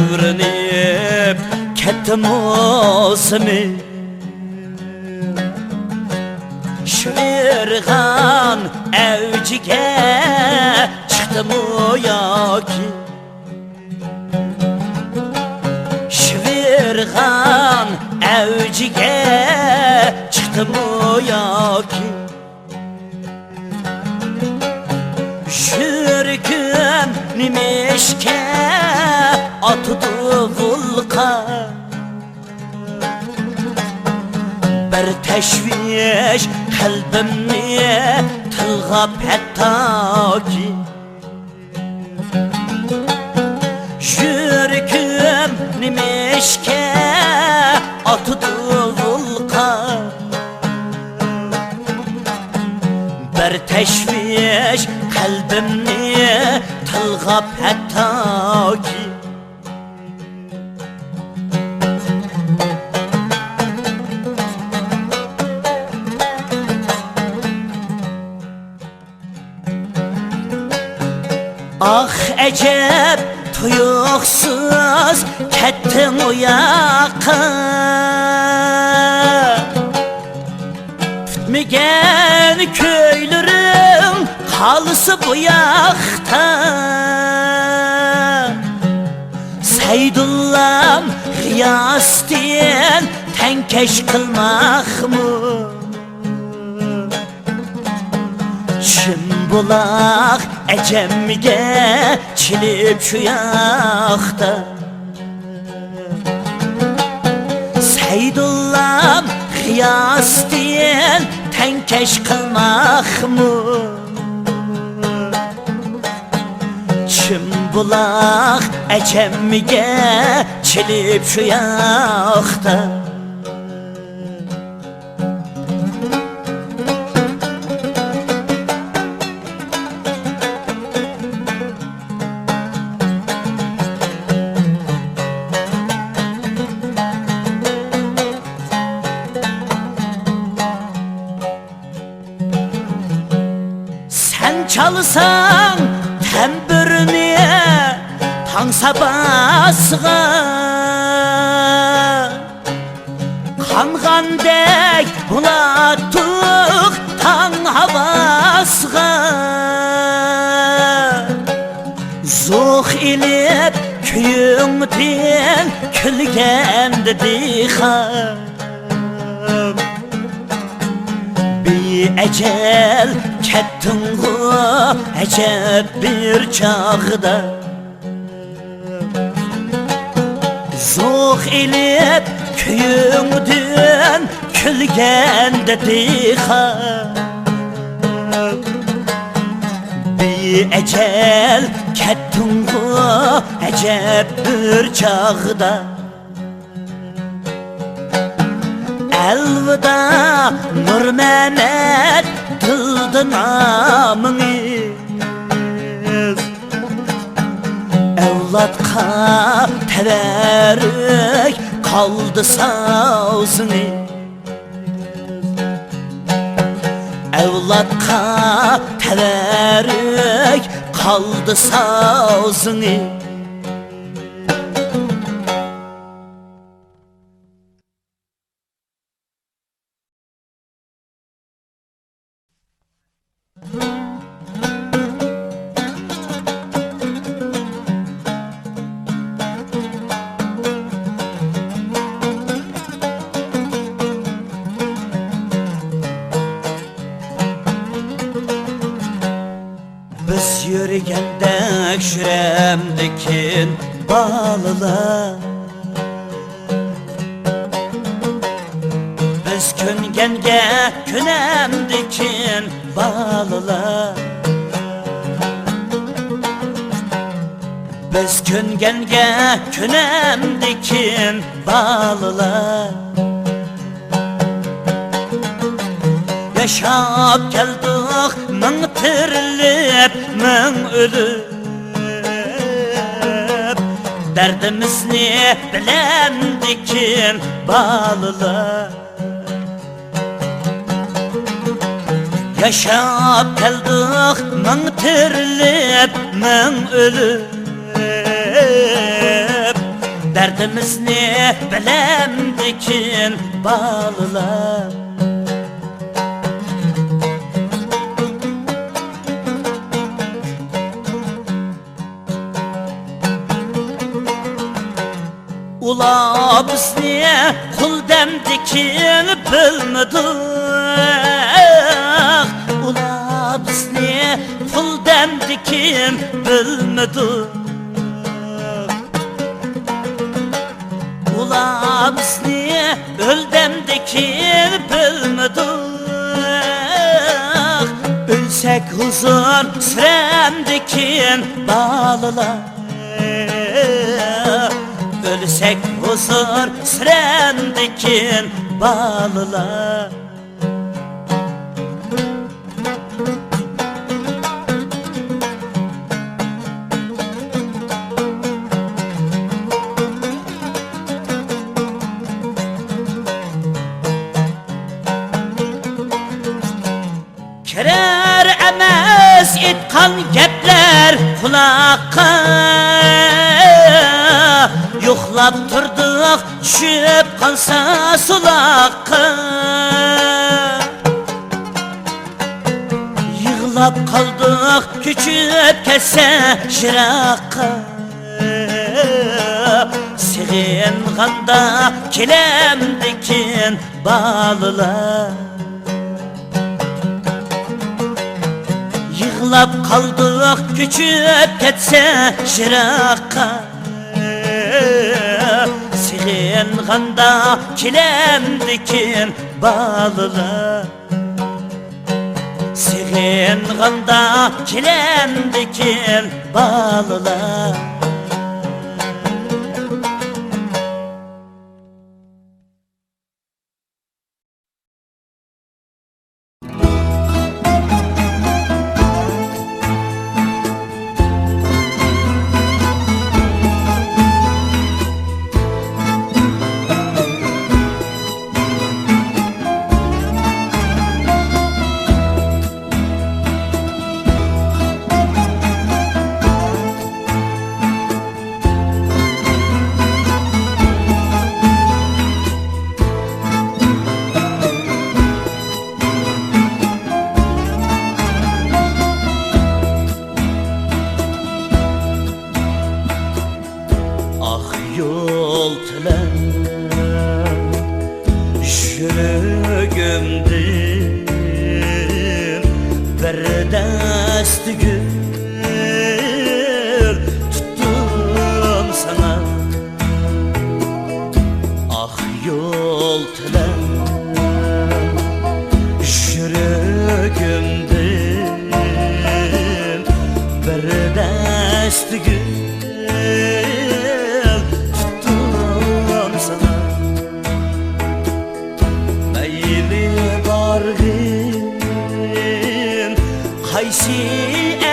evrenip kettim o'zimi Şvirgan evciga chiqdim yoki Şvirgan evciga chiqdim yoki Şürküm nimeşke atıdı vulkan Bir teşviş kalbimni tılgap hatta ki Şürküm nimeşke atıdı vulkan Bir teşviş kalbimni tılgap hatta ki Ah ecep tuyuksuz kettim uyaqa Bitmegen köylerim kalısı bu yakta Seydullah'm kıyas diyen tenkeş kılmak mı? Çımbulaq ecemge çilip şu yakta Seydullah'm kıyas diyen tenkeş kılmak mı? Çımbulaq ecemge çilip şu yakta Çalsan tembirini tang sabasıga Kangandek bulattık tang havasıga Zuh ilip köyüngden külgendi dikam Ecel kettin gu ecep bir çağda Zuh ilip köyüngden külgende dikha Bir ecel kettin gu ecep bir çağda Elvida Nur Mehmet kıldı namını Evlatqa teverik kaldı sazını Evlatqa teverik kaldı sazını Biz yürügende şüremdikin bağlılar Biz küngenge künemdikin bağlılar Biz küngenge künemdikin bağlılar Yaşap geldik min tirilip min ölüp Derdimizni bilendikin bağlılar Yaşap geldik min tirilip min ölüp derdimizni bilemdikin balalar. Ula bizni qul demdikin bilmedik. Ula bizni qul demdikin bilmedik. Ula bizni öldemdikin bilmedik. Ölsek huzur süremdikin balalar. Ölsek huzur süremdikin balalar. Kirer emes etkan gepler kulakka. Yo'qlab turdiq tushib qolsa sulaqqa. Yig'lab qoldiq ko'chib ketsa shiraqqa. Sig'inganda kelamdikin balalar. Yig'lab qoldiq ko'chib ketsa shiraqqa. Sig'inganda kelamdikin balalar. Sig'inganda kelamdikin balalar. Yol tilen yürügümdin bir desti gül tuttum sana. Ah yol tilen yürügümdin bir desti gül Qaysi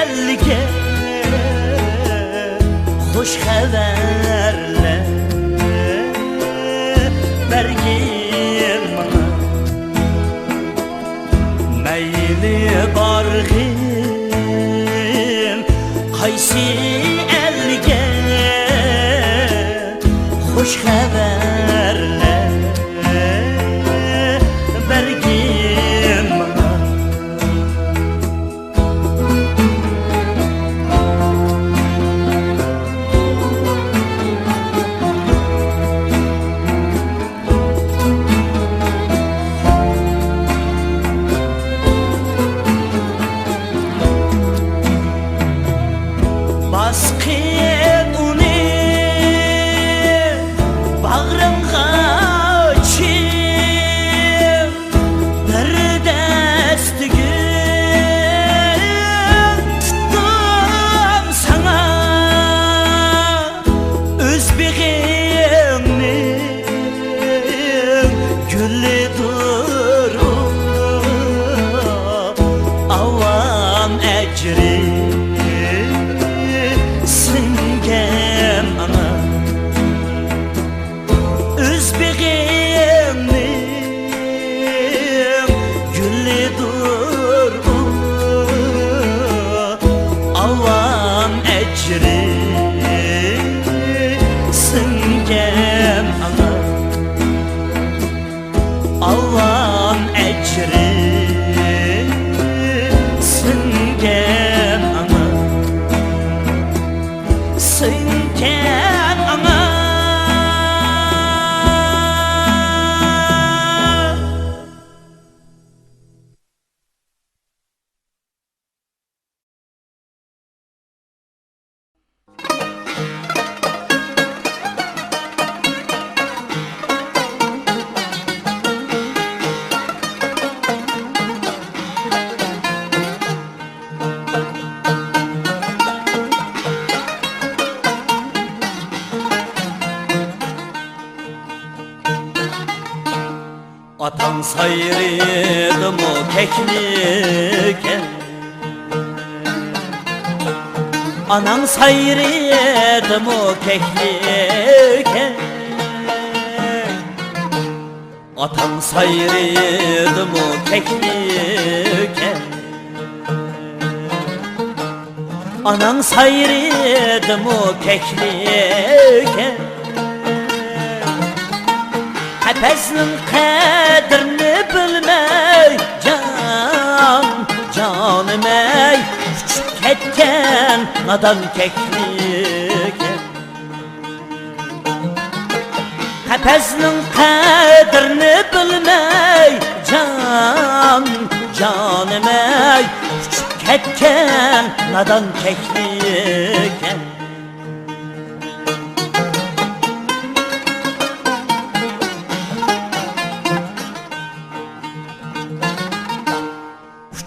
elge hoş xabarlar bergin bana. Mayli bargin qaysi elge hoş xabarlar bergin bana. Basqin uni bağrımga çim bir desti gül tuttum sana. Özbeğimnin gülüdür avam ecri singen ana. Özbeğimnin gülüdür avam ecri singen Anan sayrıydı mı keklik Anan sayrıydı mı keklik Atan sayrıydı mı keklik Anan sayrıydı mı keklik Hepesinin kadrini bilmey canım ey Küçük ketken nadan keklik Hepesinin kadrini bilmey canım ey Küçük ketken nadan keklik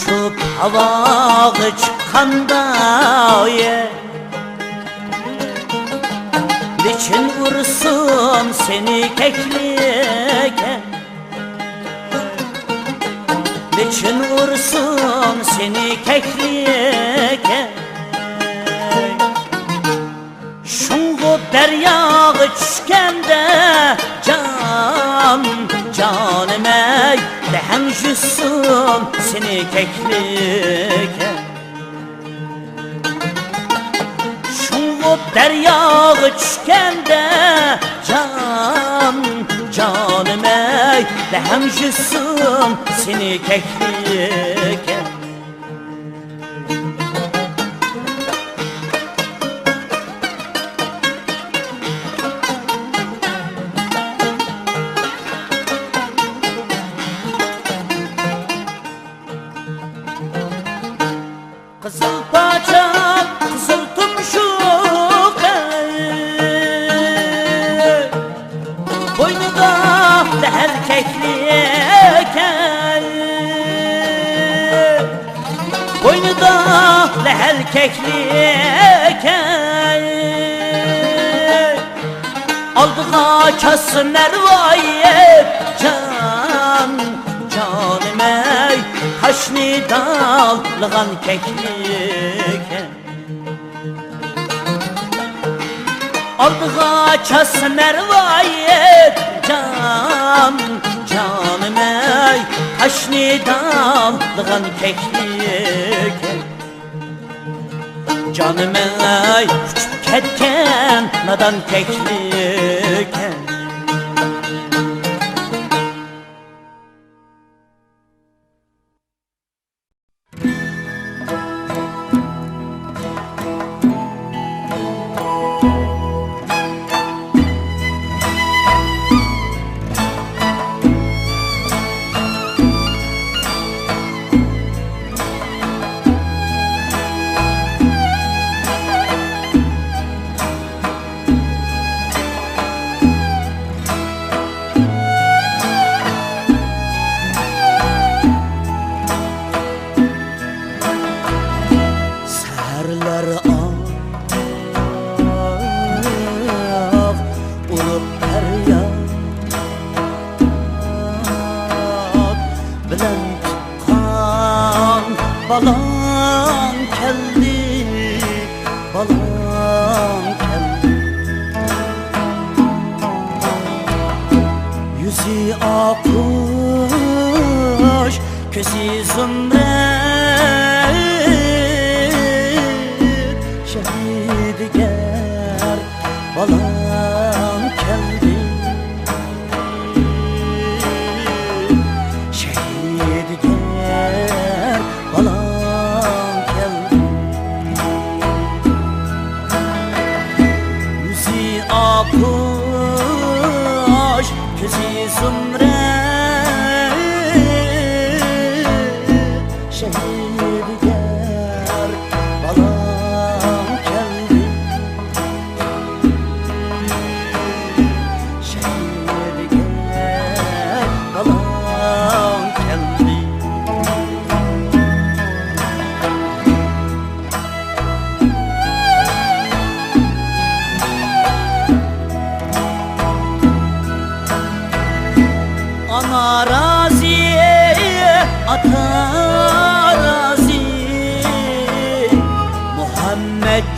Uçup havaga çıkkanda Niçin vursun seni keklik Niçin vursun seni keklik Şungu deryağı düşkende canım ey Dehem jüssun seni keklik Şungu deryağı düşkende canım ey Dehem jüssun seni keklik Kızıl paçam, kızıl tumşuk Boynunda lehel keklik Boynunda lehel keklik Aldığa kas mervayet canım ey Taşni dağılğan keklik Aldığa kas mervayet canım ey Taşni dağılğan keklik Canım ey küçük ketken nadan keklik Balan keldi, balan keldi Yüzü akış, közü zümrüt Şehidger balan keldi Şehidger balan keldi Yüzü akış, közü zümrüt Şehidger balan keldi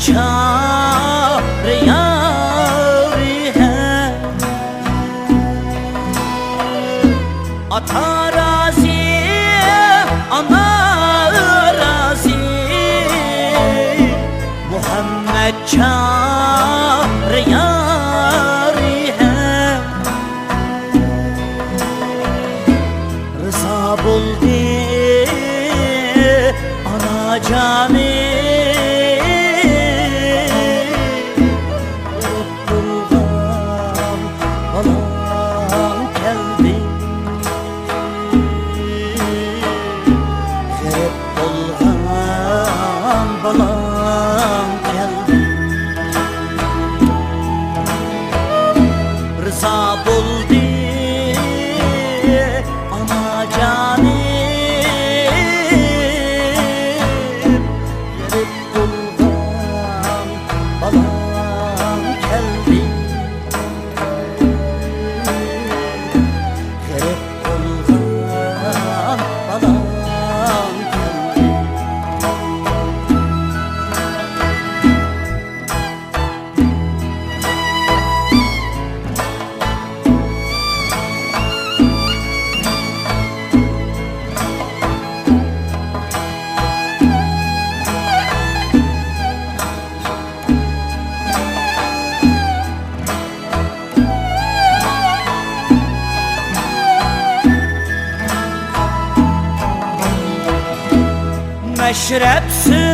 çare yâri he. Ata razi, ana razi, Muhammed çare yâri he. Rıza buldu ana cami, Rıza buldu ana cami, gelip bulgan balam geldi. Gelip bulgan balam geldi. Meşrep sözünü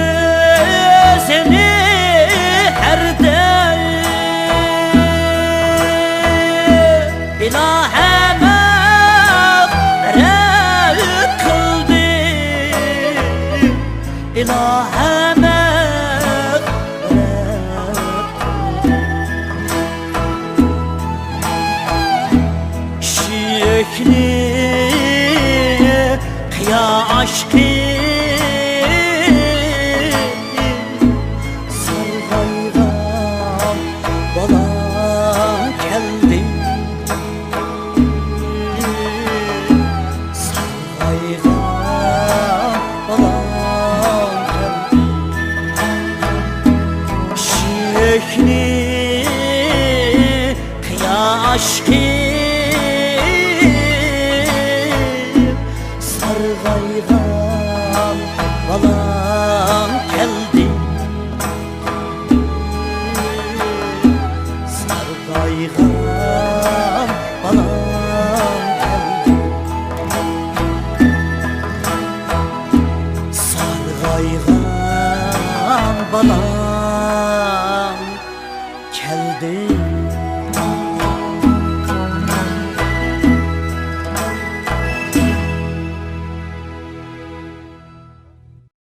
her dem ilahe mağfiret kıldı, ilahe mağfiret kıldı. Şiekli kıya aşkı Şiekli kıya aşkı sargaygan balam geldi. Sargaygan balam geldi. Sargaygan balam